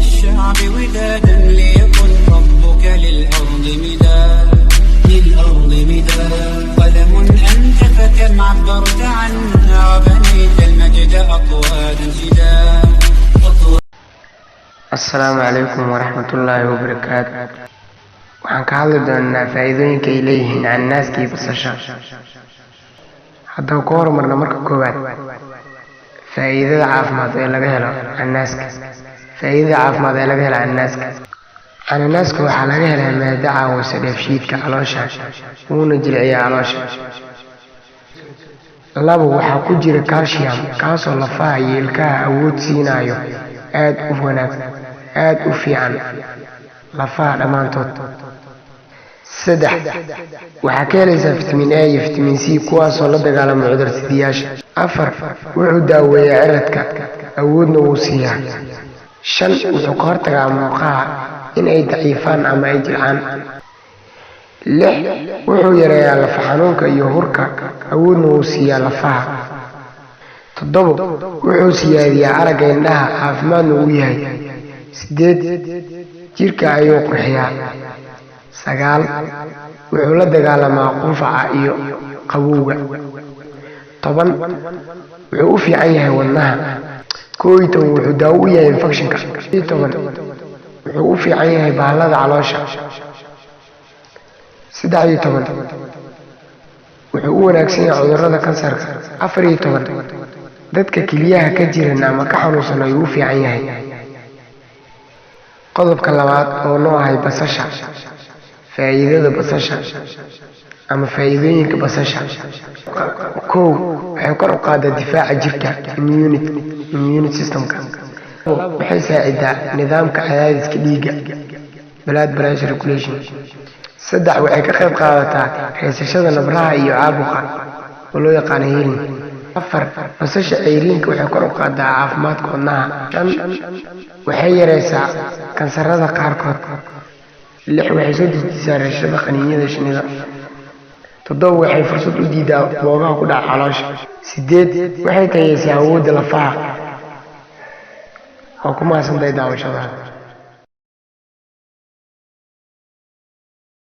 للشعب ودادا ليكن ربك للأرض مداد قلم أنت فكم عبرت عنها وبنيت المجد أطوادا جدا. السلام عليكم ورحمة الله وبركاته. waxaan ka hadli doonaa faa'iidooyinka ay leeyihiin cananaaska iyo basasha. haddaba ku horumarna marka koowaad faa'iidada caafimaad ee laga helo cananaaska. cananaaska waxaa laga helaa maado caawisa dheefshiidka caloosha wuuna jilciyaa caloosha. labo, waxaa ku jira calcium kaasoo lafaha iyo ilkaha awood siinayo aad u fiican lafaha dhammaantood. saddex, waxaa ka helaysaa fitamiin A iyo fitamiin C kuwaasoo la dagaalama cudursidayaasha. afar, wuxuu daaweeyaa ciridka awoodna wuu siiyaa. shan, wuxuu ka hortagaa murqaha in ay daciifaan ama ay jilcaan. lix, wuxuu yareeyaa lafa xanuunka iyo hurka awoodna wuu siiyaa lafaha. toddobo, wuxuu siyaadiyaa aragga indhaha caafimaadna uu yahay. sideed, jirka ayuu qurxiyaa. sagaal, wuxuu la dagaalamaa qufaca iyo qabowga. toban, wuxuu u fiican yahay wadnaha. 11 wuxuu daawo u yahay infekshinka. 12 wuxuu u fiican yahay bahalada caloosha. 13 wuxuu u wanaagsan yahay cudurrada kansarka. 14 dadka kelyaha ka jiran ama ka xanuunsan ayuu u fiican yahay. qodobka labaad oo noo ahay basasha. faa'iidada basasha ama faa'iidooyinka basasha. kow, waxay kor u qaadaa difaaca jirka immune systemka. waxay saacidaa nidaamka cadaadiska dhiigga blood pressure regulation. saddex, waxay ka qayb qaadataa haysashada nabraha iyo caabuqa oo loo yaqaano healing. afar, basasha cayriinka waxay kor u qaadaa caafimaadka wadnaha. shan, waxay yareysaa kansarada qaarkood. lix, waxay soo dejisaa rashada qaniinyada shinnida. toddoba, waxay fursad u diidaa boogaha ku dhaca caloosha. sideed, waxay tayeysaa awoodda lafaha. waa ku mahadsantahay daawashadaada.